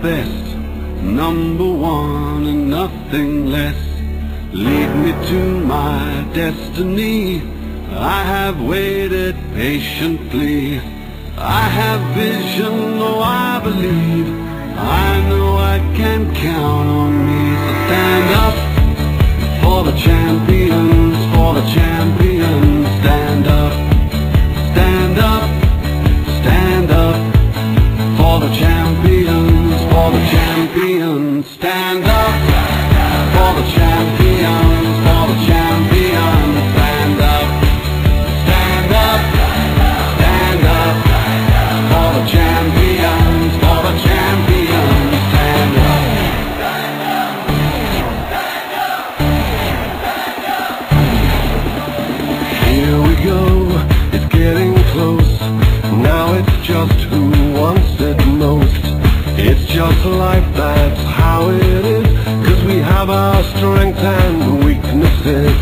best, number one and nothing less. Lead me to my destiny. I have waited patiently. I have vision, oh I believe. I know I can count on me. So stand up for the champions, for the champions. Stand up, stand up, stand up for the champions, for the champions. Stand up for the champions, for the champions. Stand up, stand up, stand up for the champions, for the champions. Stand up. Here we go, it's getting close. Now it's just who wants it most. It's just life, that's how it is. 'Cause we have our strengths and weaknesses.